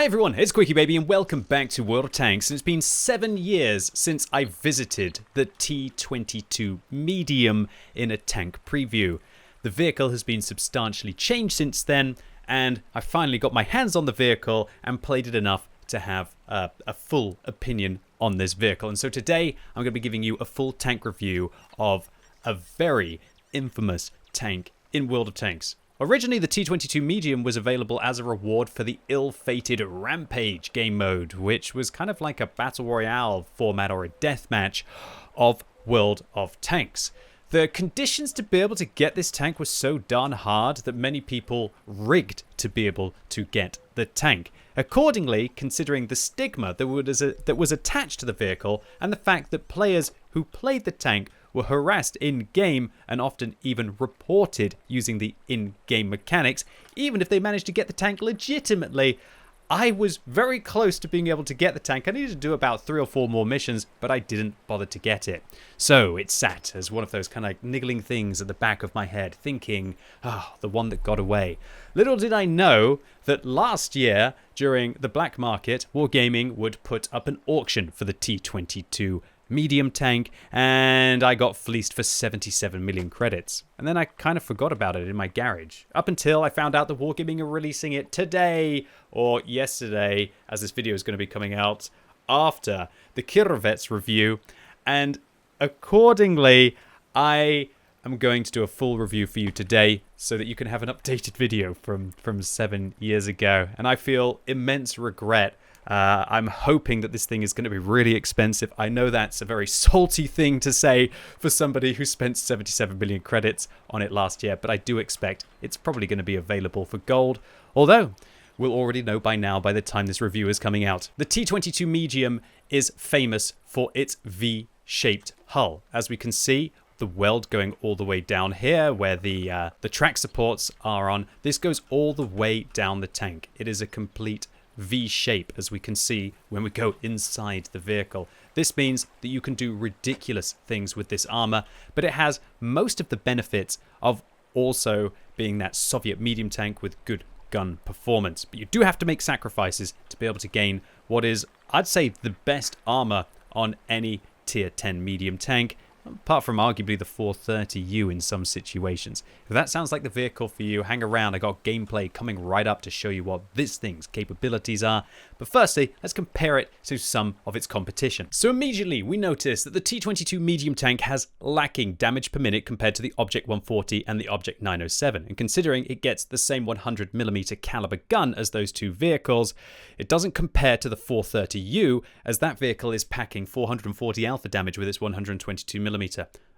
Hi everyone, it's QuickyBaby and welcome back to World of Tanks. It's been 7 years since I visited the T-22 medium in a tank preview. The vehicle has been substantially changed since then, and I finally got my hands on the vehicle and played it enough to have a full opinion on this vehicle. And so today I'm going to be giving you a full tank review of a very infamous tank in World of Tanks. Originally, the T-22 medium was available as a reward for the ill-fated Rampage game mode, which was kind of like a battle royale format or a deathmatch of World of Tanks. The conditions to be able to get this tank were so darn hard that many people rigged to be able to get the tank. Accordingly, considering the stigma that was attached to the vehicle and the fact that players who played the tank were harassed in-game and often even reported using the in-game mechanics, even if they managed to get the tank legitimately, I was very close to being able to get the tank. I needed to do about 3 or 4 more missions, but I didn't bother to get it. So it sat as one of those kind of like niggling things at the back of my head, thinking, the one that got away. Little did I know that last year, during the black market, Wargaming would put up an auction for the T-22 medium tank, and I got fleeced for 77 million credits. And then I kind of forgot about it in my garage. Up until I found out that Wargaming are releasing it today, or yesterday, as this video is going to be coming out after the Kirovets review. And accordingly, I am going to do a full review for you today so that you can have an updated video from 7 years ago. And I feel immense regret. I'm hoping that this thing is going to be really expensive. I know that's a very salty thing to say for somebody who spent 77 million credits on it last year, but I do expect it's probably going to be available for gold, although we'll already know by now by the time this review is coming out. The T-22 medium is famous for its V-shaped hull. As we can see, the weld going all the way down here where the track supports are on. This goes all the way down the tank. It is a complete V shape, as we can see when we go inside the vehicle. This means that you can do ridiculous things with this armor, but it has most of the benefits of also being that Soviet medium tank with good gun performance. But you do have to make sacrifices to be able to gain what is, I'd say, the best armor on any tier 10 medium tank, apart from arguably the 430U in some situations. If that sounds like the vehicle for you, hang around. I got gameplay coming right up to show you what this thing's capabilities are. But firstly, let's compare it to some of its competition. So immediately we notice that the T-22 medium tank has lacking damage per minute compared to the Object 140 and the Object 907. And considering it gets the same 100mm caliber gun as those two vehicles, it doesn't compare to the 430U, as that vehicle is packing 440 alpha damage with its 122mm.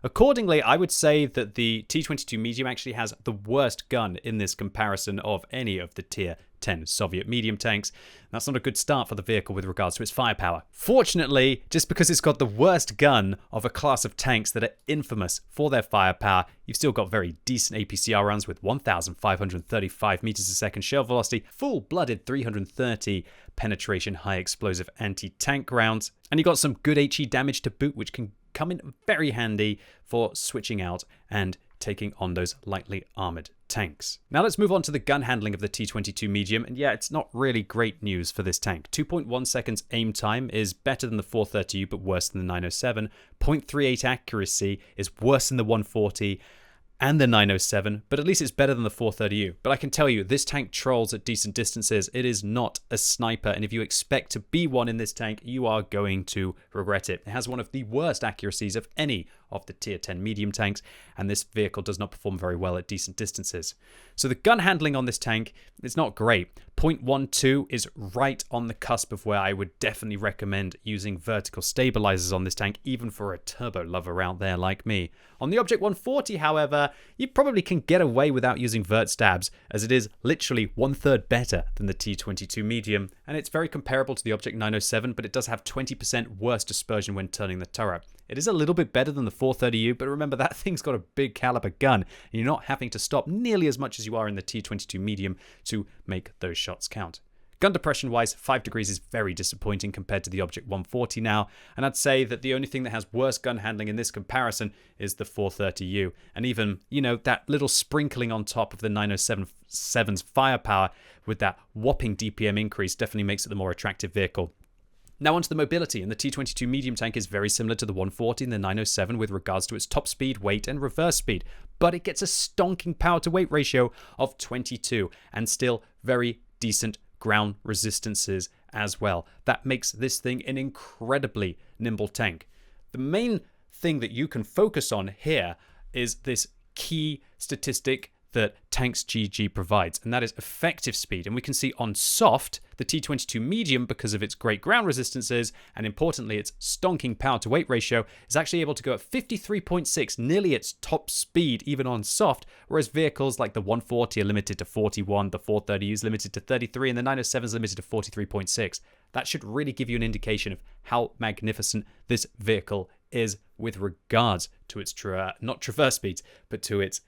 Accordingly, I would say that the T-22 medium actually has the worst gun in this comparison of any of the tier 10 Soviet medium tanks. That's not a good start for the vehicle with regards to its firepower. Fortunately, just because it's got the worst gun of a class of tanks that are infamous for their firepower, you've still got very decent APCR runs with 1,535 meters a second shell velocity, full-blooded 330 penetration high explosive anti-tank rounds, and you got some good HE damage to boot, which can come in very handy for switching out and taking on those lightly armored tanks. Now let's move on to the gun handling of the T-22 medium, and yeah, it's not really great news for this tank. 2.1 seconds aim time is better than the 430U but worse than the 907. 0.38 accuracy is worse than the 140 and the 907, but at least it's better than the 430U. But I can tell you, this tank trolls at decent distances. It is not a sniper, and if you expect to be one in this tank, you are going to regret it. It has one of the worst accuracies of any of the tier 10 medium tanks, and this vehicle does not perform very well at decent distances. So the gun handling on this tank is not great. 0.12 is right on the cusp of where I would definitely recommend using vertical stabilizers on this tank, even for a turbo lover out there like me. On the Object 140, however, you probably can get away without using vert stabs, as it is literally 1/3 better than the T-22 medium, and it's very comparable to the Object 907, but it does have 20% worse dispersion when turning the turret. It is a little bit better than the 430U, but remember that thing's got a big caliber gun, and you're not having to stop nearly as much as you are in the T-22 medium to make those shots count. Gun depression wise, 5 degrees is very disappointing compared to the Object 140 now, and I'd say that the only thing that has worse gun handling in this comparison is the 430U, and even, you know, that little sprinkling on top of the 907's firepower with that whopping DPM increase definitely makes it the more attractive vehicle. Now onto the mobility, and the T-22 medium tank is very similar to the 140 and the 907 with regards to its top speed, weight, and reverse speed, but it gets a stonking power to weight ratio of 22 and still very decent ground resistances as well. That makes this thing an incredibly nimble tank. The main thing that you can focus on here is this key statistic that Tanks GG provides, and that is effective speed. And we can see on soft, the T-22 medium, because of its great ground resistances and importantly its stonking power to weight ratio, is actually able to go at 53.6, nearly its top speed even on soft, whereas vehicles like the 140 are limited to 41, the 430 is limited to 33, and the 907 is limited to 43.6. That should really give you an indication of how magnificent this vehicle is with regards to its not traverse speeds, but to its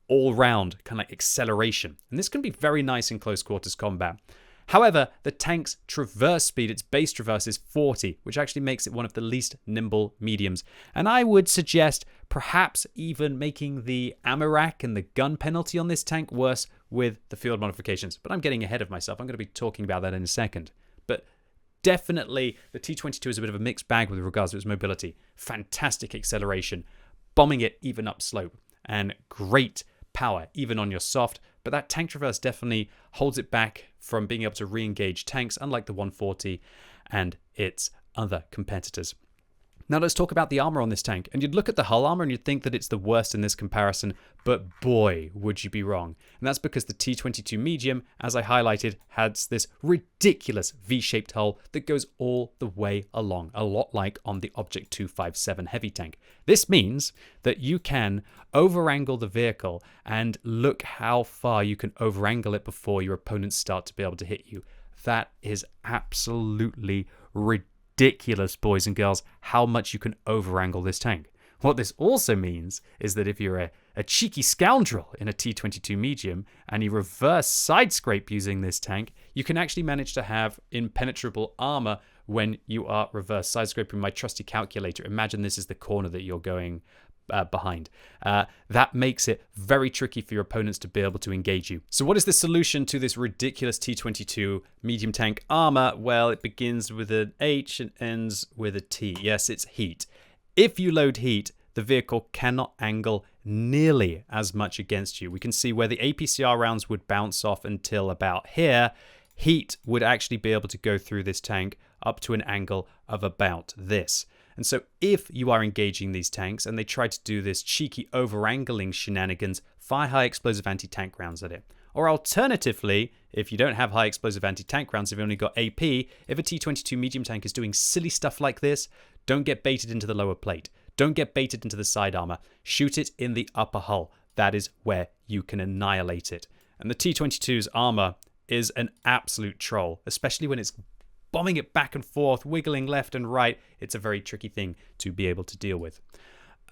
all-round kind of like acceleration. And this can be very nice in close quarters combat. However, the tank's traverse speed, its base traverse, is 40, which actually makes it one of the least nimble mediums. And I would suggest perhaps even making the ammo rack and the gun penalty on this tank worse with the field modifications. But I'm getting ahead of myself. I'm going to be talking about that in a second. But definitely the T-22 is a bit of a mixed bag with regards to its mobility. Fantastic acceleration, bombing it even upslope, and great power even on your soft, but that tank traverse definitely holds it back from being able to re-engage tanks, unlike the 140 and its other competitors. Now let's talk about the armor on this tank, and you'd look at the hull armor and you'd think that it's the worst in this comparison, but boy would you be wrong. And that's because the T-22 medium, as I highlighted, has this ridiculous V-shaped hull that goes all the way along, a lot like on the Object 257 heavy tank. This means that you can over-angle the vehicle and look how far you can over-angle it before your opponents start to be able to hit you. That is absolutely ridiculous, boys and girls, how much you can over-angle this tank. What this also means is that if you're a cheeky scoundrel in a T-22 medium and you reverse side scrape using this tank, you can actually manage to have impenetrable armor when you are reverse side scraping. My trusty calculator, imagine this is the corner that you're going behind. That makes it very tricky for your opponents to be able to engage you. So what is the solution to this ridiculous T-22 medium tank armor? Well, it begins with an H and ends with a T. Yes, it's heat. If you load heat, the vehicle cannot angle nearly as much against you. We can see where the APCR rounds would bounce off until about here. Heat would actually be able to go through this tank up to an angle of about this. And so if you are engaging these tanks and they try to do this cheeky over-angling shenanigans, fire high explosive anti-tank rounds at it. Or alternatively, if you don't have high explosive anti-tank rounds, if you've only got AP, if a T-22 medium tank is doing silly stuff like this, don't get baited into the lower plate. Don't get baited into the side armor. Shoot it in the upper hull. That is where you can annihilate it. And the T-22's armor is an absolute troll, especially when it's bombing it back and forth, wiggling left and right. It's a very tricky thing to be able to deal with.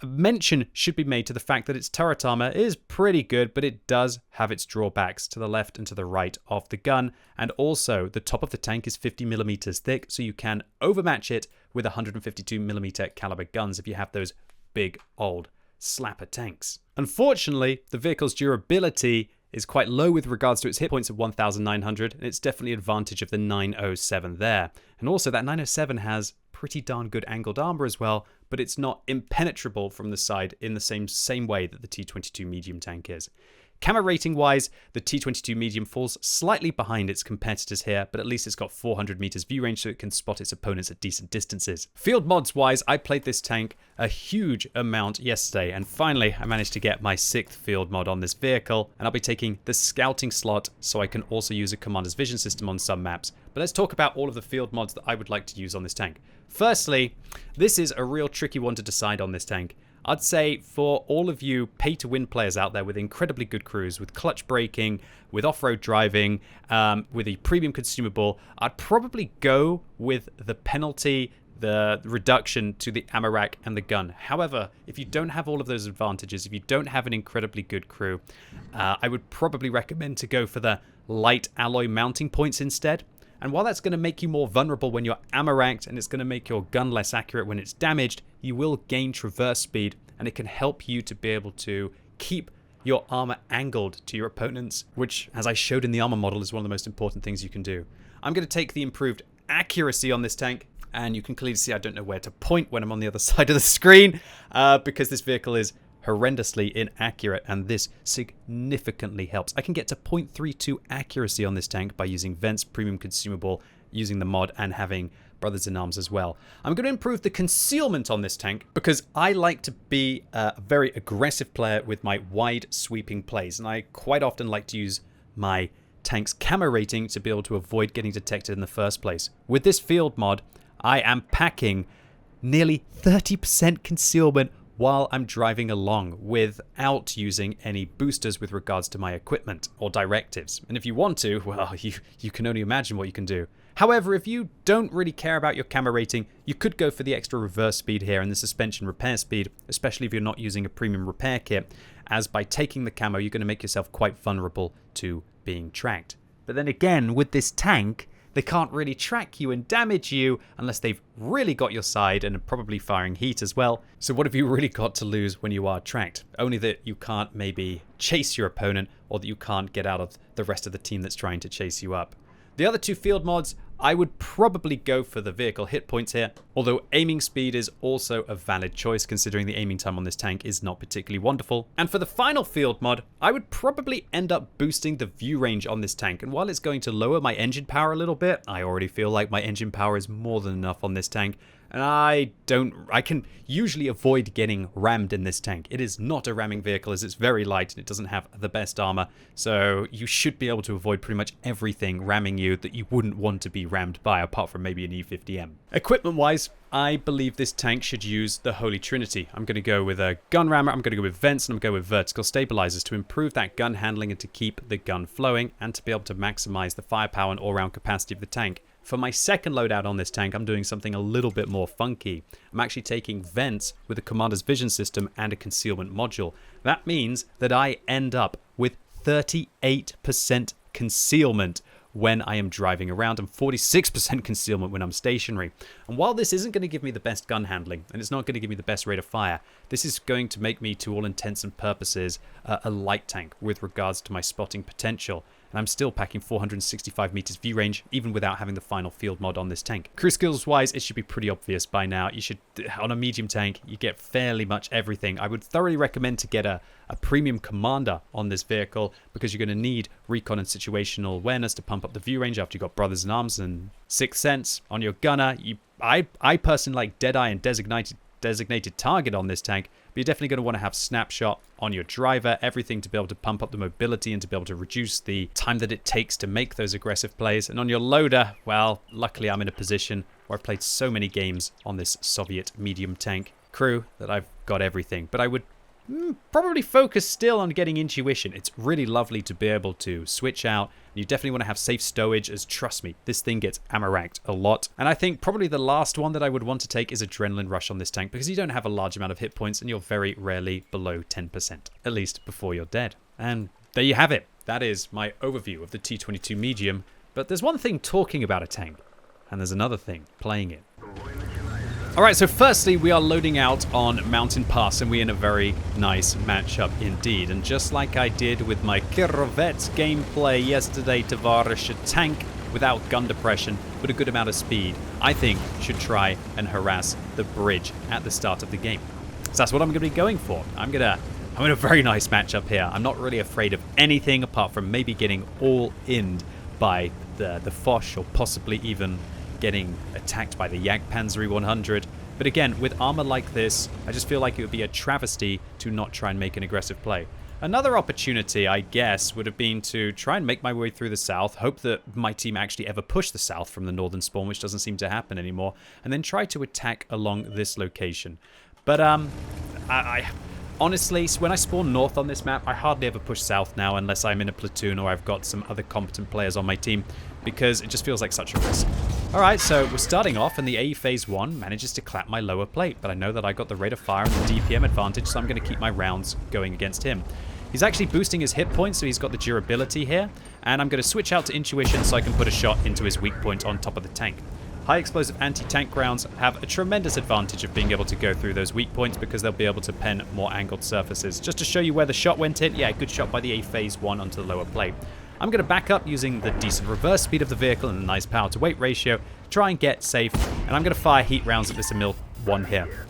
A mention should be made to the fact that its turret armor is pretty good, but it does have its drawbacks to the left and to the right of the gun. And also, the top of the tank is 50mm thick, so you can overmatch it with 152mm caliber guns if you have those big old slapper tanks. Unfortunately, the vehicle's durability is quite low with regards to its hit points of 1,900, and it's definitely an advantage of the 907 there. And also that 907 has pretty darn good angled armor as well, but it's not impenetrable from the side in the same way that the T-22 medium tank is. Camo rating wise, the T-22 medium falls slightly behind its competitors here, but at least it's got 400 meters view range so it can spot its opponents at decent distances. Field mods wise, I played this tank a huge amount yesterday, and finally I managed to get my 6th field mod on this vehicle, and I'll be taking the scouting slot so I can also use a commander's vision system on some maps. But let's talk about all of the field mods that I would like to use on this tank. Firstly, this is a real tricky one to decide on this tank. I'd say for all of you pay-to-win players out there with incredibly good crews, with clutch braking, with off-road driving, with a premium consumable, I'd probably go with the penalty, the reduction to the ammo rack and the gun. However, if you don't have all of those advantages, if you don't have an incredibly good crew, I would probably recommend to go for the light alloy mounting points instead. And while that's going to make you more vulnerable when you're ammo-ranked, and it's going to make your gun less accurate when it's damaged, you will gain traverse speed, and it can help you to be able to keep your armor angled to your opponents, which, as I showed in the armor model, is one of the most important things you can do. I'm going to take the improved accuracy on this tank, and you can clearly see I don't know where to point when I'm on the other side of the screen, because this vehicle is horrendously inaccurate, and this significantly helps. I can get to 0.32 accuracy on this tank by using vents, premium consumable, using the mod, and having brothers in arms as well. I'm going to improve the concealment on this tank because I like to be a very aggressive player with my wide sweeping plays, and I quite often like to use my tank's camo rating to be able to avoid getting detected in the first place. With this field mod, I am packing nearly 30% concealment while I'm driving along without using any boosters with regards to my equipment or directives. And if you want to, well, you can only imagine what you can do. However, if you don't really care about your camo rating, you could go for the extra reverse speed here and the suspension repair speed, especially if you're not using a premium repair kit, as by taking the camo, you're going to make yourself quite vulnerable to being tracked. But then again, with this tank, they can't really track you and damage you unless they've really got your side and are probably firing heat as well. So what have you really got to lose when you are tracked? Only that you can't maybe chase your opponent, or that you can't get out of the rest of the team that's trying to chase you up. The other two field mods, I would probably go for the vehicle hit points here, although aiming speed is also a valid choice considering the aiming time on this tank is not particularly wonderful. And for the final field mod, I would probably end up boosting the view range on this tank, and while it's going to lower my engine power a little bit, I already feel like my engine power is more than enough on this tank, and I can usually avoid getting rammed in this tank. It is not a ramming vehicle as it's very light and it doesn't have the best armor, so you should be able to avoid pretty much everything ramming you that you wouldn't want to be rammed by, apart from maybe an E50M. Equipment-wise, I believe this tank should use the Holy Trinity. I'm going to go with a gun rammer, I'm going to go with vents, and I'm going to go with vertical stabilizers to improve that gun handling and to keep the gun flowing and to be able to maximize the firepower and all-round capacity of the tank. For my second loadout on this tank, I'm doing something a little bit more funky. I'm actually taking vents with a commander's vision system and a concealment module. That means that I end up with 38% concealment when I am driving around and 46% concealment when I'm stationary. And while this isn't going to give me the best gun handling and it's not going to give me the best rate of fire, this is going to make me, to all intents and purposes, a light tank with regards to my spotting potential. And I'm still packing 465 meters view range, even without having the final field mod on this tank. Crew skills wise, it should be pretty obvious by now. You should, on a medium tank, you get fairly much everything. I would thoroughly recommend to get a premium commander on this vehicle, because you're going to need recon and situational awareness to pump up the view range after you've got brothers in arms and sixth sense. On your gunner, I personally like Deadeye and designated target on this tank, but you're definitely going to want to have snapshot on your driver, everything to be able to pump up the mobility and to be able to reduce the time that it takes to make those aggressive plays. And on your loader, well, luckily I'm in a position where I've played so many games on this Soviet medium tank crew that I've got everything. But I would probably focus still on getting intuition. It's really lovely to be able to switch out. You definitely want to have safe stowage, as trust me, this thing gets ammo-ranked a lot. And I think probably the last one that I would want to take is Adrenaline Rush on this tank, because you don't have a large amount of hit points and you're very rarely below 10%, at least before you're dead. And there you have it. That is my overview of the T-22 medium. But there's one thing talking about a tank, and there's another thing playing it. Alright, so firstly, we are loading out on Mountain Pass, and we're in a very nice matchup indeed. And just like I did with my Kirovets gameplay yesterday, Tavarish, a tank without gun depression, but a good amount of speed, I think should try and harass the bridge at the start of the game. So that's what I'm going to be going for. I'm in a very nice matchup here. I'm not really afraid of anything apart from maybe getting all-in by the Foch, or possibly even getting attacked by the Jagdpanzer 100. But again, with armor like this, I just feel like it would be a travesty to not try and make an aggressive play. Another opportunity, I guess, would have been to try and make my way through the south, hope that my team actually ever push the south from the northern spawn, which doesn't seem to happen anymore, and then try to attack along this location. But I honestly, when I spawn north on this map, I hardly ever push south now unless I'm in a platoon or I've got some other competent players on my team, because it just feels like such a risk. Alright, so we're starting off, and the AE Phase 1 manages to clap my lower plate, but I know that I got the rate of fire and the DPM advantage, so I'm going to keep my rounds going against him. He's actually boosting his hit points, so he's got the durability here. And I'm going to switch out to intuition so I can put a shot into his weak point on top of the tank. High explosive anti-tank rounds have a tremendous advantage of being able to go through those weak points because they'll be able to pen more angled surfaces. Just to show you where the shot went in, yeah, good shot by the A phase 1 onto the lower plate. I'm going to back up using the decent reverse speed of the vehicle and a nice power to weight ratio, try and get safe, and I'm going to fire heat rounds at this Emil 1 here.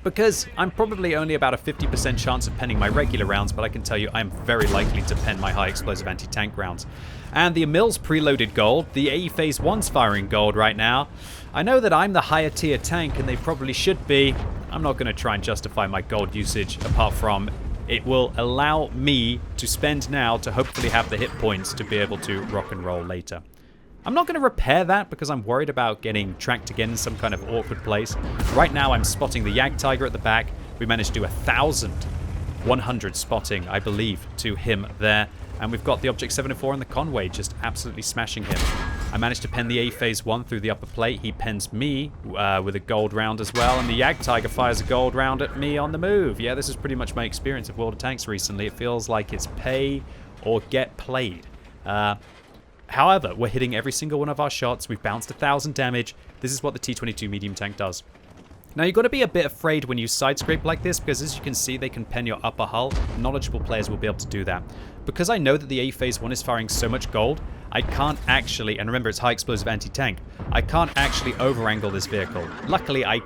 Because I'm probably only about a 50% chance of penning my regular rounds, but I can tell you I'm very likely to pen my high explosive anti-tank rounds. And the Emil's preloaded gold, the AE Phase 1's firing gold right now. I know that I'm the higher tier tank and they probably should be. I'm not going to try and justify my gold usage apart from it will allow me to spend now to hopefully have the hit points to be able to rock and roll later. I'm not going to repair that because I'm worried about getting tracked again in some kind of awkward place. Right now I'm spotting the Yag Tiger at the back. We managed to do 1,100 spotting, I believe, to him there. And we've got the Object 704 and the Conway just absolutely smashing him. I managed to pen the A Phase 1 through the upper plate. He pens me with a gold round as well. And the Yag Tiger fires a gold round at me on the move. Yeah, this is pretty much my experience of World of Tanks recently. It feels like it's pay or get played. However, we're hitting every single one of our shots. We've bounced 1,000 damage. This is what the T-22 medium tank does. Now, you've got to be a bit afraid when you side scrape like this because, as you can see, they can pen your upper hull. Knowledgeable players will be able to do that. Because I know that the A Phase 1 is firing so much gold, I can't actually, and remember it's high explosive anti-tank, I can't actually over-angle this vehicle. Luckily, I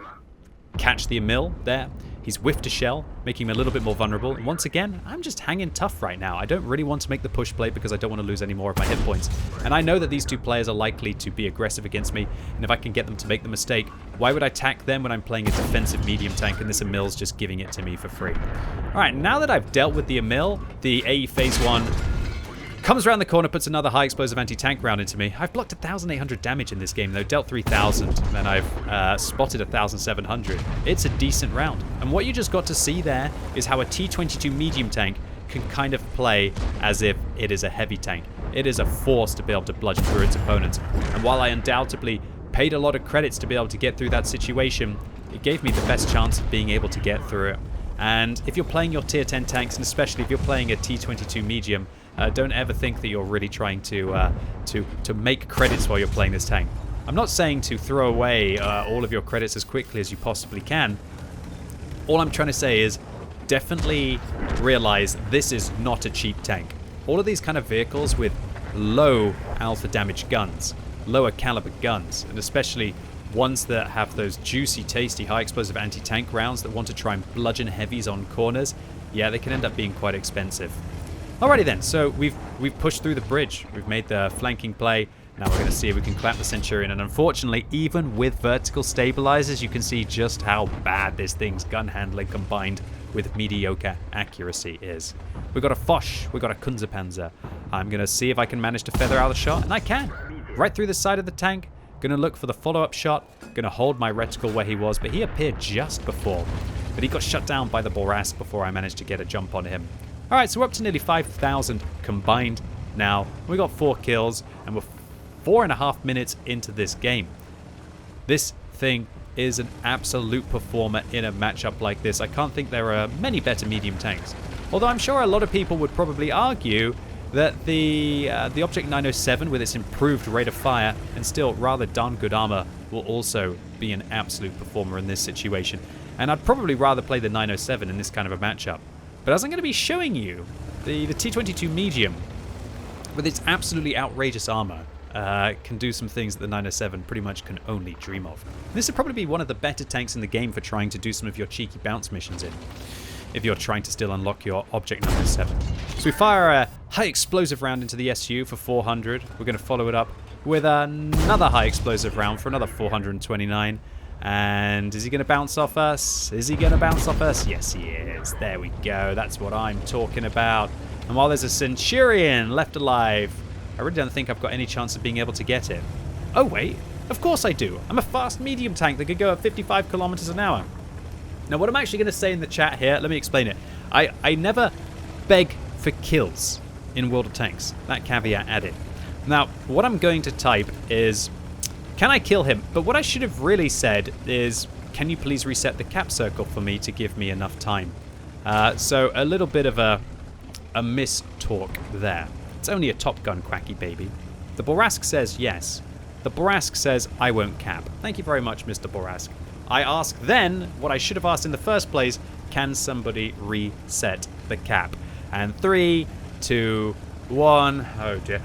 catch the Emil there. He's whiffed a shell, making him a little bit more vulnerable. And once again, I'm just hanging tough right now. I don't really want to make the push play because I don't want to lose any more of my hit points. And I know that these two players are likely to be aggressive against me. And if I can get them to make the mistake, why would I attack them when I'm playing a defensive medium tank and this Emil's just giving it to me for free? All right, now that I've dealt with the Emil, the AE Phase 1 comes around the corner, puts another high explosive anti-tank round into me. I've blocked 1,800 damage in this game, though, dealt 3,000, and I've spotted 1,700. It's a decent round. And what you just got to see there is how a T-22 medium tank can kind of play as if it is a heavy tank. It is a force to be able to bludgeon through its opponents. And while I undoubtedly paid a lot of credits to be able to get through that situation, it gave me the best chance of being able to get through it. And if you're playing your tier 10 tanks, and especially if you're playing a T-22 medium, don't ever think that you're really trying to make credits while you're playing this tank. I'm not saying to throw away all of your credits as quickly as you possibly can. All I'm trying to say is definitely realize this is not a cheap tank. All of these kind of vehicles with low alpha damage guns, lower caliber guns, and especially ones that have those juicy, tasty, high explosive anti-tank rounds that want to try and bludgeon heavies on corners, yeah, they can end up being quite expensive. Alrighty then, so we've pushed through the bridge. We've made the flanking play. Now we're going to see if we can clap the Centurion. And unfortunately, even with vertical stabilizers, you can see just how bad this thing's gun handling combined with mediocre accuracy is. We've got a Foch, we've got a Kunzerpanzer. I'm going to see if I can manage to feather out a shot, and I can. Right through the side of the tank. Going to look for the follow-up shot. Going to hold my reticle where he was, but he appeared just before. But he got shut down by the Boras before I managed to get a jump on him. Alright, so we're up to nearly 5,000 combined now. We got 4 kills, and we're 4.5 minutes into this game. This thing is an absolute performer in a matchup like this. I can't think there are many better medium tanks. Although I'm sure a lot of people would probably argue that the Object 907 with its improved rate of fire and still rather darn good armor will also be an absolute performer in this situation. And I'd probably rather play the 907 in this kind of a matchup. But as I'm going to be showing you, the T-22 medium, with its absolutely outrageous armor, can do some things that the 907 pretty much can only dream of. This would probably be one of the better tanks in the game for trying to do some of your cheeky bounce missions in, if you're trying to still unlock your Object 907. So we fire a high explosive round into the SU for 400. We're going to follow it up with another high explosive round for another 429. And is he going to bounce off us? Is he going to bounce off us? Yes, he is. There we go. That's what I'm talking about. And while there's a Centurion left alive, I really don't think I've got any chance of being able to get it. Oh, wait. Of course I do. I'm a fast medium tank that could go at 55 kilometers an hour. Now, what I'm actually going to say in the chat here, let me explain it. I never beg for kills in World of Tanks. That caveat added. Now, what I'm going to type is, can I kill him? But what I should have really said is, can you please reset the cap circle for me to give me enough time? So a little bit of a a mistalk there. It's only a Top Gun, QuickyBaby. The Borask says yes. The Borask says I won't cap. Thank you very much, Mr. Borask. I ask then, what I should have asked in the first place, can somebody reset the cap? And 3, 2, 1. Oh dear.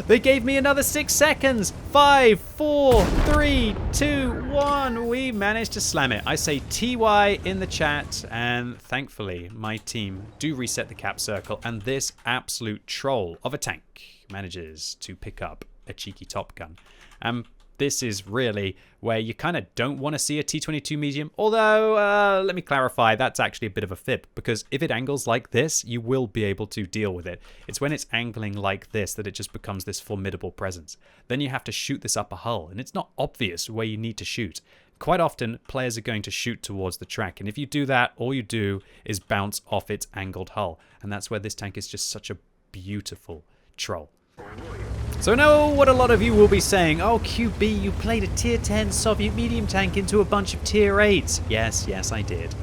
They gave me another 6 seconds. 5, 4, 3, 2, 1. We managed to slam it. I say TY in the chat, and thankfully my team do reset the cap circle, and this absolute troll of a tank manages to pick up a cheeky Top Gun. This is really where you kind of don't want to see a T-22 medium. Although, let me clarify, that's actually a bit of a fib. Because if it angles like this, you will be able to deal with it. It's when it's angling like this that it just becomes this formidable presence. Then you have to shoot this upper hull. And it's not obvious where you need to shoot. Quite often, players are going to shoot towards the track. And if you do that, all you do is bounce off its angled hull. And that's where this tank is just such a beautiful troll. So I know what a lot of you will be saying. Oh, QB, you played a tier 10 Soviet medium tank into a bunch of tier 8s. Yes, I did.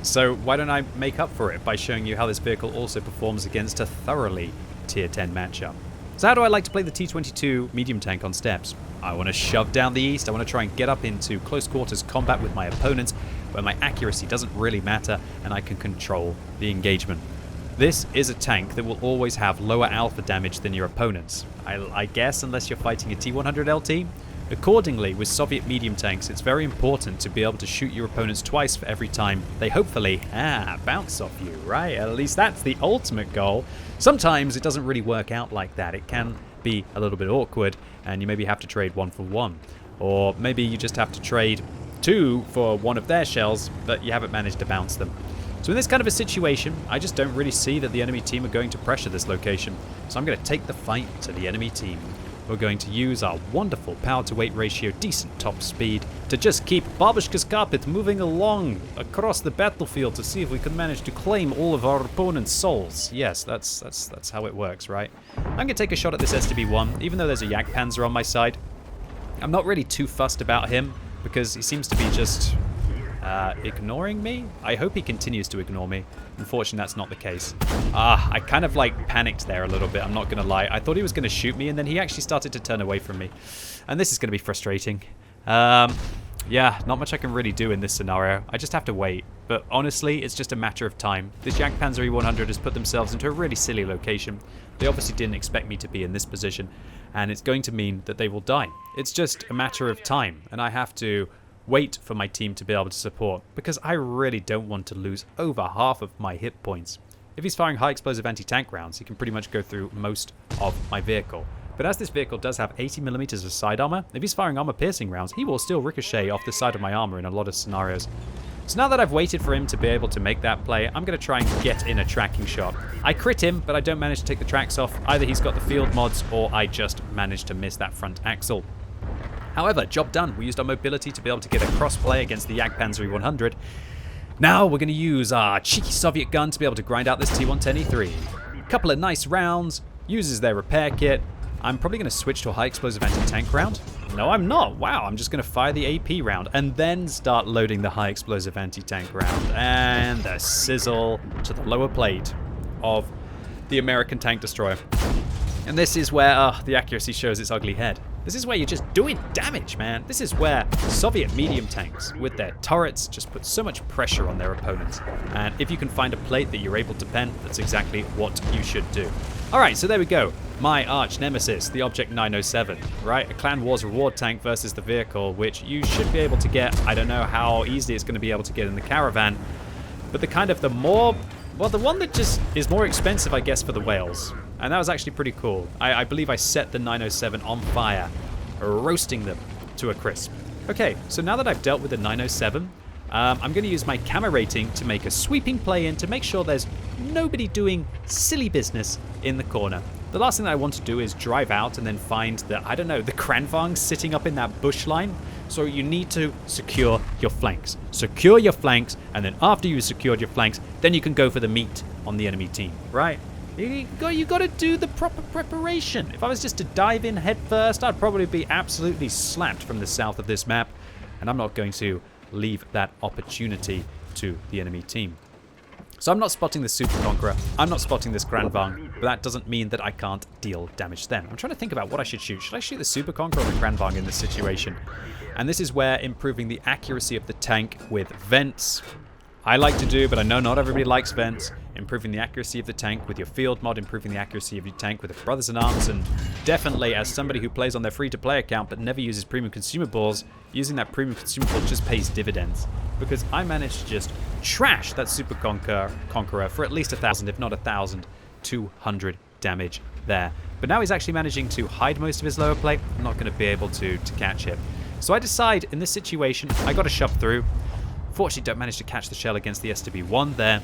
So why don't I make up for it by showing you how this vehicle also performs against a thoroughly tier 10 matchup. So how do I like to play the T-22 medium tank on steps? I want to shove down the east. I want to try and get up into close quarters combat with my opponents, where my accuracy doesn't really matter and I can control the engagement. This is a tank that will always have lower alpha damage than your opponents. I guess unless you're fighting a T-100 LT. Accordingly, with Soviet medium tanks, it's very important to be able to shoot your opponents twice for every time they hopefully bounce off you, right? At least that's the ultimate goal. Sometimes it doesn't really work out like that. It can be a little bit awkward, and you maybe have to trade 1 for 1. Or maybe you just have to trade 2 for 1 of their shells, but you haven't managed to bounce them. So in this kind of a situation, I just don't really see that the enemy team are going to pressure this location. So I'm going to take the fight to the enemy team. We're going to use our wonderful power to weight ratio, decent top speed, to just keep Babushka's carpet moving along across the battlefield to see if we can manage to claim all of our opponent's souls. Yes, that's how it works, right? I'm going to take a shot at this STB-1, even though there's a Jagdpanzer on my side. I'm not really too fussed about him, because he seems to be just ignoring me? I hope he continues to ignore me. Unfortunately, that's not the case. I kind of like panicked there a little bit, I'm not going to lie. I thought he was going to shoot me, and then he actually started to turn away from me. And this is going to be frustrating. Yeah, not much I can really do in this scenario. I just have to wait. But honestly, it's just a matter of time. This Jagdpanzer E100 has put themselves into a really silly location. They obviously didn't expect me to be in this position, and it's going to mean that they will die. It's just a matter of time, and I have to wait for my team to be able to support, because I really don't want to lose over half of my hit points. If he's firing high explosive anti-tank rounds, he can pretty much go through most of my vehicle. But as this vehicle does have 80mm of side armor, if he's firing armor-piercing rounds, he will still ricochet off the side of my armor in a lot of scenarios. So now that I've waited for him to be able to make that play, I'm going to try and get in a tracking shot. I crit him, but I don't manage to take the tracks off. Either he's got the field mods, or I just managed to miss that front axle. However, job done. We used our mobility to be able to get a cross-play against the Jagdpanzer E100. Now we're going to use our cheeky Soviet gun to be able to grind out this T-110E3. Couple of nice rounds, uses their repair kit. I'm probably going to switch to a high explosive anti-tank round. No, I'm not. Wow, I'm just going to fire the AP round and then start loading the high explosive anti-tank round. And the sizzle to the lower plate of the American tank destroyer. And this is where the accuracy shows its ugly head. This is where you're just doing damage, man. This is where Soviet medium tanks with their turrets just put so much pressure on their opponents. And if you can find a plate that you're able to pen, that's exactly what you should do. All right, so there we go. My arch nemesis, the Object 907, right? A Clan Wars reward tank versus the vehicle, which you should be able to get. I don't know how easily it's going to be able to get in the caravan. But the one that just is more expensive, I guess, for the whales. And that was actually pretty cool. I believe I set the 907 on fire, roasting them to a crisp. Okay, so now that I've dealt with the 907, I'm going to use my camera rating to make a sweeping play in to make sure there's nobody doing silly business in the corner. The last thing that I want to do is drive out and then find the, I don't know, the Kranvang sitting up in that bush line. So you need to secure your flanks. Secure your flanks, and then after you've secured your flanks, then you can go for the meat on the enemy team, right? You got to do the proper preparation. If I was just to dive in head first, I'd probably be absolutely slapped from the south of this map, and I'm not going to leave that opportunity to the enemy team. So I'm not spotting this Super Conqueror, I'm not spotting this Grand Vang, but that doesn't mean that I can't deal damage to them. I'm trying to think about what I should shoot. Should I shoot the Super Conqueror or the Grand Vang in this situation? And this is where improving the accuracy of the tank with vents, I like to do, but I know not everybody likes vents. Improving the accuracy of the tank with your field mod, improving the accuracy of your tank with the Brothers in Arms, and definitely as somebody who plays on their free-to-play account but never uses premium consumables, using that premium consumable just pays dividends. Because I managed to just trash that Super Conqueror for at least 1,000, if not 1,200 damage there. But now he's actually managing to hide most of his lower plate. I'm not going to be able to catch him. So I decide in this situation, I got to shove through. Fortunately, don't manage to catch the shell against the SW1 there.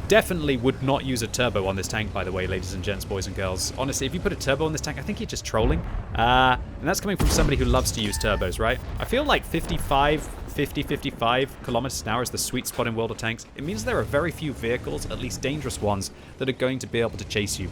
Definitely would not use a turbo on this tank, by the way, ladies and gents, boys and girls. Honestly, if you put a turbo on this tank, I think you're just trolling. And that's coming from somebody who loves to use turbos, right? I feel like 55 kilometers an hour is the sweet spot in World of Tanks. It means there are very few vehicles, at least dangerous ones, that are going to be able to chase you.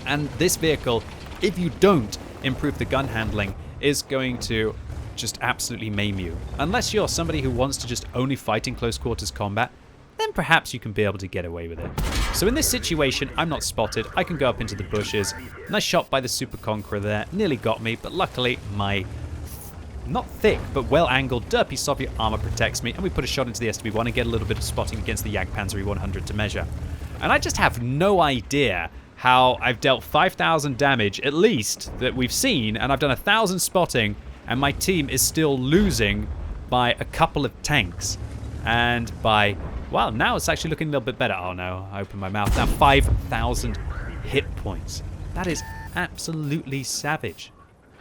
And this vehicle, if you don't improve the gun handling, is going to just absolutely maim you. Unless you're somebody who wants to just only fight in close quarters combat, then perhaps you can be able to get away with it. So in this situation, I'm not spotted. I can go up into the bushes. Nice shot by the Super Conqueror there. Nearly got me, but luckily my not thick, but well-angled derpy Soviet armor protects me, and we put a shot into the SW1 and get a little bit of spotting against the Jagdpanzer 100 to measure. And I just have no idea how I've dealt 5,000 damage, at least, that we've seen, and I've done 1,000 spotting, and my team is still losing by a couple of tanks. And by, well, now it's actually looking a little bit better. Oh no, I opened my mouth. Now 5,000 hit points. That is absolutely savage.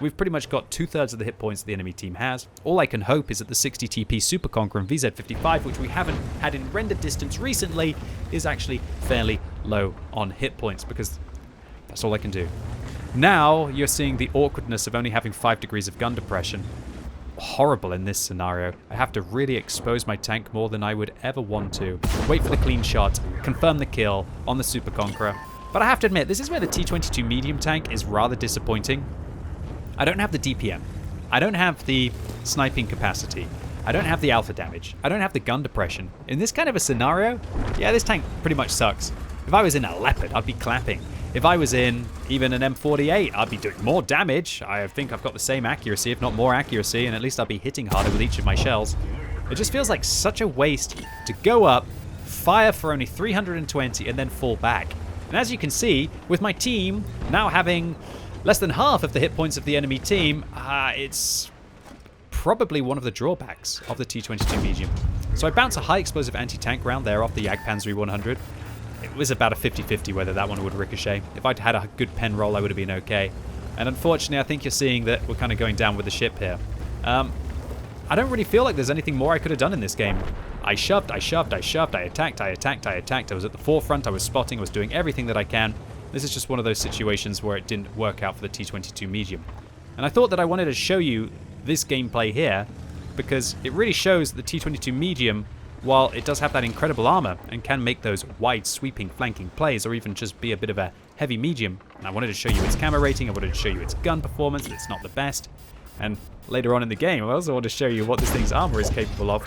We've pretty much got 2/3 of the hit points the enemy team has. All I can hope is that the 60 TP Super Conqueror and VZ55, which we haven't had in render distance recently, is actually fairly low on hit points, because that's all I can do. Now you're seeing the awkwardness of only having 5 degrees of gun depression. Horrible in this scenario. I have to really expose my tank more than I would ever want to. Wait for the clean shot, confirm the kill on the Super Conqueror. But I have to admit, this is where the T-22 medium tank is rather disappointing. I don't have the DPM. I don't have the sniping capacity. I don't have the alpha damage. I don't have the gun depression. In this kind of a scenario, yeah, this tank pretty much sucks. If I was in a Leopard, I'd be clapping. If I was in even an M48, I'd be doing more damage. I think I've got the same accuracy, if not more accuracy, and at least I'll be hitting harder with each of my shells. It just feels like such a waste to go up, fire for only 320, and then fall back. And as you can see, with my team now having less than half of the hit points of the enemy team, it's probably one of the drawbacks of the T-22 medium. So I bounce a high explosive anti-tank round there off the Jagdpanzer 100. It was about a 50-50 whether that one would ricochet. If I'd had a good pen roll, I would have been okay. And unfortunately, I think you're seeing that we're kind of going down with the ship here. I don't really feel like there's anything more I could have done in this game. I shoved, I attacked. I was at the forefront, I was spotting, I was doing everything that I can. This is just one of those situations where it didn't work out for the T-22 medium. And I thought that I wanted to show you this gameplay here, because it really shows the T-22 medium, while it does have that incredible armor and can make those wide sweeping flanking plays, or even just be a bit of a heavy medium. And I wanted to show you its camo rating, I wanted to show you its gun performance, it's not the best. And later on in the game, I also want to show you what this thing's armor is capable of.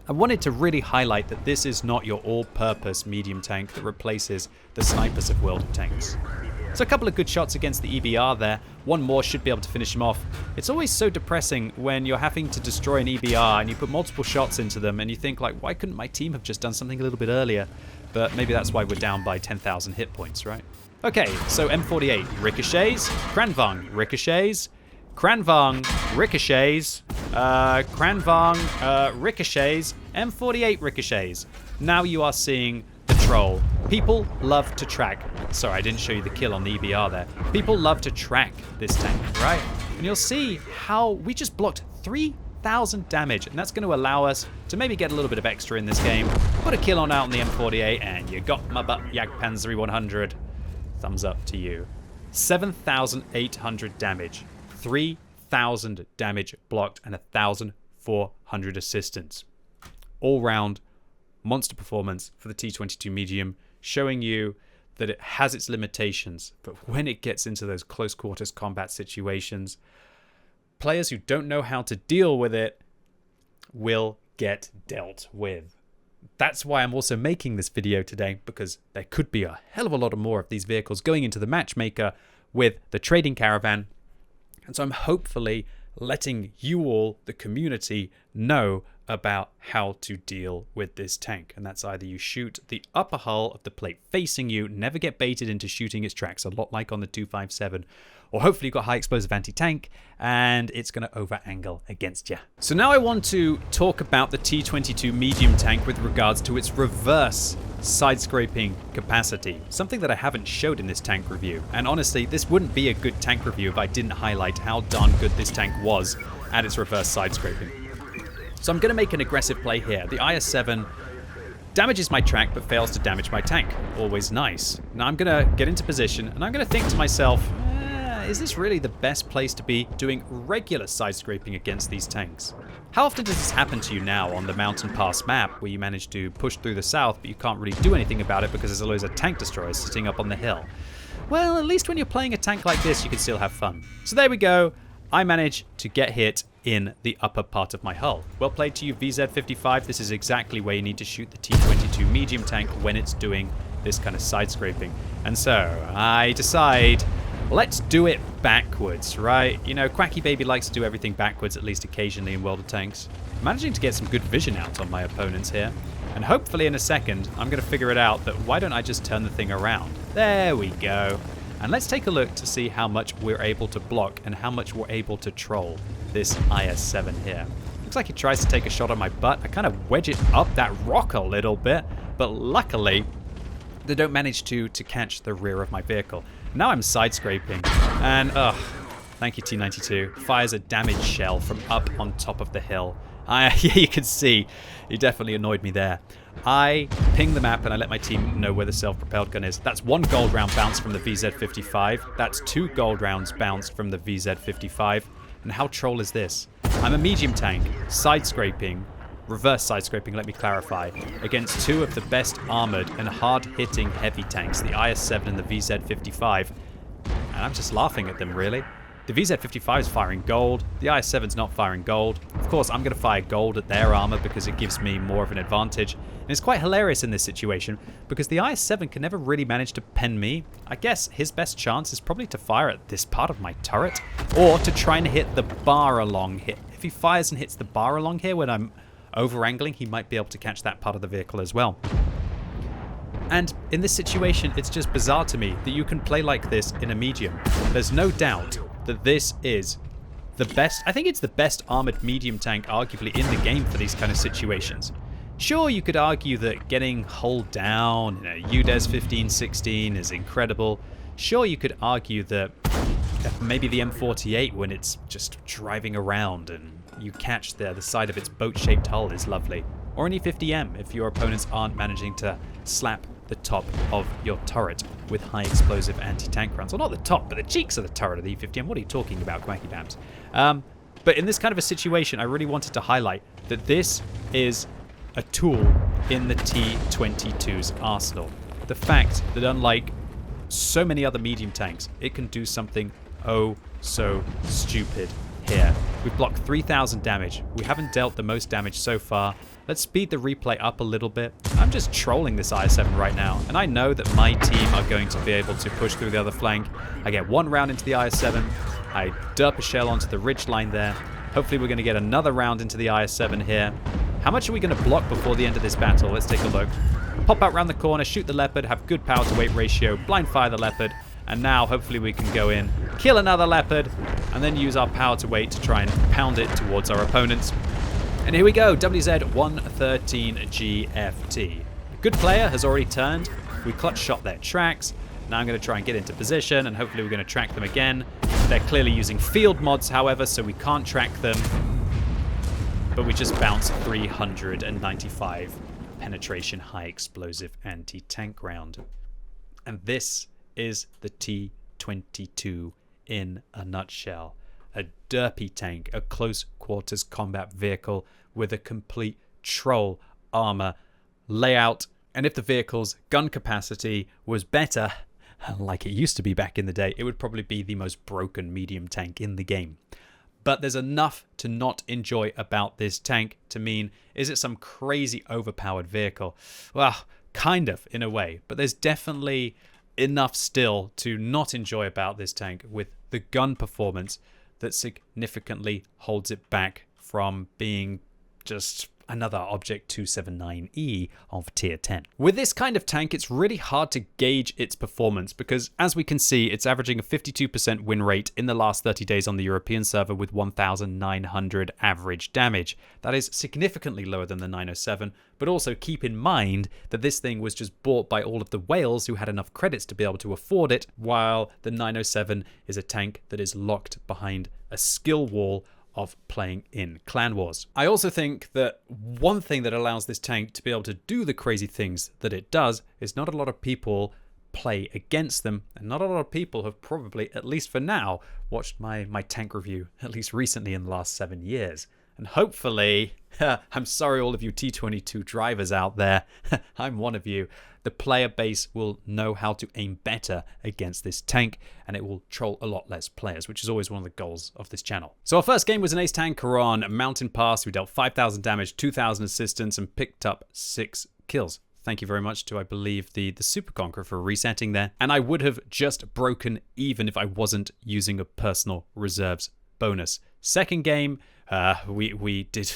I wanted to really highlight that this is not your all-purpose medium tank that replaces the snipers of World of Tanks. So a couple of good shots against the EBR there. One more should be able to finish him off. It's always so depressing when you're having to destroy an EBR and you put multiple shots into them and you think, like, why couldn't my team have just done something a little bit earlier? But maybe that's why we're down by 10,000 hit points, right? Okay, so M48 ricochets, Kranvang ricochets, Kranvang ricochets, Kranvang ricochets, M48 ricochets. Now you are seeing the troll. People love to track. Sorry, I didn't show you the kill on the EBR there. People love to track this tank, right? And you'll see how we just blocked 3,000 damage, and that's going to allow us to maybe get a little bit of extra in this game. Put a kill on out on the M48, and you got my butt, Jagdpanzer 100. Thumbs up to you. 7,800 damage. 3,000 damage blocked, and 1,400 assistance. All round monster performance for the T-22 medium, showing you that it has its limitations, but when it gets into those close quarters combat situations, players who don't know how to deal with it will get dealt with. That's why I'm also making this video today, because there could be a hell of a lot more of these vehicles going into the matchmaker with the trading caravan. And so I'm hopefully letting you all, the community, know about how to deal with this tank. And that's either you shoot the upper hull of the plate facing you, never get baited into shooting its tracks, a lot like on the 257, or hopefully you've got high explosive anti-tank and it's going to over angle against you. So now I want to talk about the T-22 medium tank with regards to its reverse side scraping capacity, something that I haven't showed in this tank review. And honestly, this wouldn't be a good tank review if I didn't highlight how darn good this tank was at its reverse side scraping. So I'm going to make an aggressive play here. The IS-7 damages my track but fails to damage my tank. Always nice. Now I'm going to get into position and I'm going to think to myself, is this really the best place to be doing regular side scraping against these tanks? How often does this happen to you now on the Mountain Pass map where you manage to push through the south but you can't really do anything about it because there's always a tank destroyer sitting up on the hill? Well, at least when you're playing a tank like this you can still have fun. So there we go. I managed to get hit in the upper part of my hull. Well played to you, VZ55. This is exactly where you need to shoot the T-22 medium tank when it's doing this kind of side scraping. And so I decide, let's do it backwards, right? You know, QuickyBaby likes to do everything backwards, at least occasionally in World of Tanks. I'm managing to get some good vision out on my opponents here. And hopefully in a second, I'm going to figure it out that why don't I just turn the thing around? There we go. And let's take a look to see how much we're able to block and how much we're able to troll this IS-7 here. Looks like he tries to take a shot on my butt. I kind of wedge it up that rock a little bit, but luckily they don't manage to catch the rear of my vehicle. Now I'm side scraping and thank you T-22, fires a damaged shell from up on top of the hill. Yeah, you can see he definitely annoyed me there. I ping the map and I let my team know where the self-propelled gun is. That's 1 gold round bounced from the VZ55. That's 2 gold rounds bounced from the VZ55. And how troll is this? I'm a medium tank, side scraping, reverse side scraping, let me clarify, against 2 of the best armored and hard-hitting heavy tanks, the IS-7 and the VZ55. And I'm just laughing at them, really. The VZ55 is firing gold, the IS-7's not firing gold. Of course, I'm going to fire gold at their armor because it gives me more of an advantage. And it's quite hilarious in this situation because the IS-7 can never really manage to pen me. I guess his best chance is probably to fire at this part of my turret or to try and hit the bar along here. If he fires and hits the bar along here when I'm over-angling, he might be able to catch that part of the vehicle as well. And in this situation, it's just bizarre to me that you can play like this in a medium. There's no doubt that this is the best, I think it's the best armored medium tank arguably in the game for these kind of situations. Sure, you could argue that getting hull down in a UDES 1516 is incredible. Sure, you could argue that maybe the M48 when it's just driving around and you catch the side of its boat-shaped hull is lovely. Or an E50M if your opponents aren't managing to slap the top of your turret with high explosive anti-tank rounds. Well, not the top, but the cheeks of the turret of the E50M. What are you talking about, QuickyBabs? But in this kind of a situation, I really wanted to highlight that this is a tool in the T-22's arsenal. The fact that unlike so many other medium tanks, it can do something oh so stupid here. We've blocked 3,000 damage. We haven't dealt the most damage so far. Let's speed the replay up a little bit. I'm just trolling this IS-7 right now, and I know that my team are going to be able to push through the other flank. I get 1 round into the IS-7. I derp a shell onto the ridge line there. Hopefully we're going to get another round into the IS-7 here. How much are we going to block before the end of this battle? Let's take a look. Pop out around the corner, shoot the Leopard, have good power to weight ratio, blind fire the Leopard, and now hopefully we can go in, kill another Leopard, and then use our power to weight to try and pound it towards our opponents. And here we go, WZ-113GFT. A good player has already turned. We clutch shot their tracks. Now I'm going to try and get into position, and hopefully we're going to track them again. They're clearly using field mods, however, so we can't track them. But we just bounced 395 penetration high explosive anti-tank round. And this is the T-22 in a nutshell. A derpy tank, a close quarters combat vehicle with a complete troll armor layout. And if the vehicle's gun capacity was better, like it used to be back in the day, it would probably be the most broken medium tank in the game. But there's enough to not enjoy about this tank to mean, is it some crazy overpowered vehicle? Well, kind of, in a way. But there's definitely enough still to not enjoy about this tank with the gun performance that significantly holds it back from being just another Object 279E of tier 10. With this kind of tank, it's really hard to gauge its performance because, as we can see, it's averaging a 52% win rate in the last 30 days on the European server with 1,900 average damage. That is significantly lower than the 907, but also keep in mind that this thing was just bought by all of the whales who had enough credits to be able to afford it, while the 907 is a tank that is locked behind a skill wall of playing in Clan Wars. I also think that one thing that allows this tank to be able to do the crazy things that it does is not a lot of people play against them, and not a lot of people have probably, at least for now, watched my tank review, at least recently in the last 7 years. And hopefully, I'm sorry all of you T-22 drivers out there, I'm one of you, the player base will know how to aim better against this tank, and it will troll a lot less players, which is always one of the goals of this channel. So our first game was an ace tanker on Mountain Pass. We dealt 5,000 damage, 2,000 assistance, and picked up 6 kills. Thank you very much to, I believe, the Super Conqueror for resetting there. And I would have just broken even if I wasn't using a personal reserves bonus. Second game, we did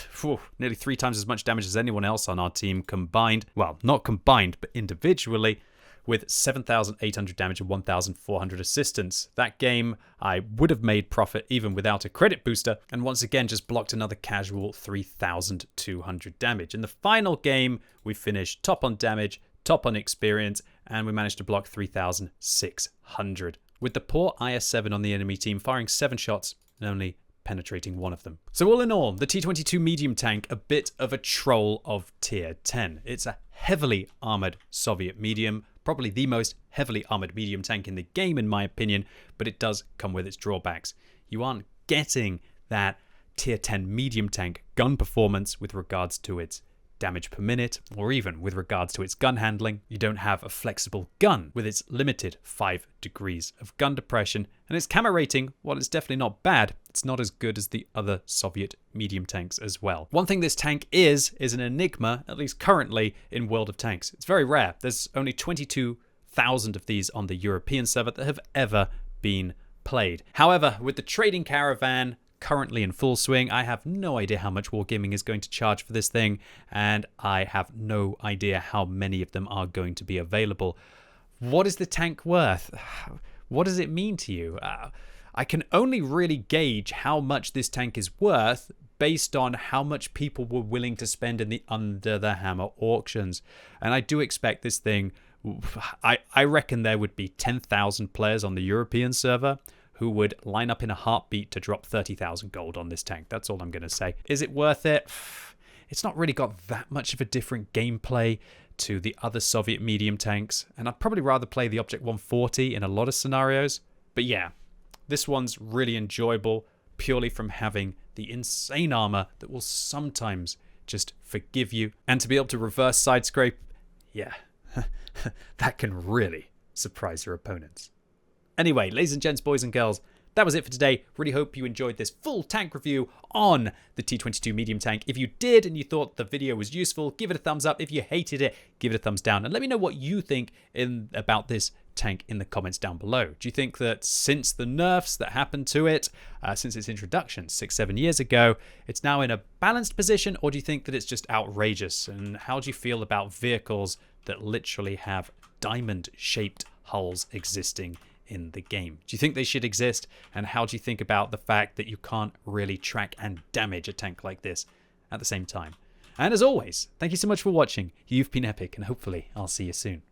nearly 3 times as much damage as anyone else on our team combined. Well, not combined, but individually, with 7,800 damage and 1,400 assistance. That game, I would have made profit even without a credit booster, and once again just blocked another casual 3,200 damage. In the final game, we finished top on damage, top on experience, and we managed to block 3,600. With the poor IS-7 on the enemy team firing 7 shots and only penetrating 1 of them. So all in all, the T-22 medium tank, a bit of a troll of tier 10. It's a heavily armored Soviet medium, probably the most heavily armored medium tank in the game in my opinion, but it does come with its drawbacks. You aren't getting that tier 10 medium tank gun performance with regards to its damage per minute, or even with regards to its gun handling. You don't have a flexible gun with its limited 5 degrees of gun depression, and its camo rating, while it's definitely not bad, it's not as good as the other Soviet medium tanks as well. One thing this tank is an enigma, at least currently in World of Tanks. It's very rare. There's only 22,000 of these on the European server that have ever been played. However, with the trading caravan currently in full swing, I have no idea how much Wargaming is going to charge for this thing, and I have no idea how many of them are going to be available. What is the tank worth? What does it mean to you? I can only really gauge how much this tank is worth based on how much people were willing to spend in the Under the Hammer auctions. And I do expect this thing, I reckon there would be 10,000 players on the European server who would line up in a heartbeat to drop 30,000 gold on this tank. That's all I'm going to say. Is it worth it? It's not really got that much of a different gameplay to the other Soviet medium tanks, and I'd probably rather play the Object 140 in a lot of scenarios. But yeah, this one's really enjoyable purely from having the insane armor that will sometimes just forgive you. And to be able to reverse side scrape, yeah, that can really surprise your opponents. Anyway, ladies and gents, boys and girls, that was it for today. Really hope you enjoyed this full tank review on the T-22 medium tank. If you did and you thought the video was useful, give it a thumbs up. If you hated it, give it a thumbs down. And let me know what you think about this tank in the comments down below. Do you think that since the nerfs that happened to it, since its introduction 6-7 years ago, it's now in a balanced position, or do you think that it's just outrageous? And how do you feel about vehicles that literally have diamond-shaped hulls existing in the game? Do you think they should exist? And how do you think about the fact that you can't really track and damage a tank like this at the same time? And as always, thank you so much for watching. You've been epic, and hopefully I'll see you soon.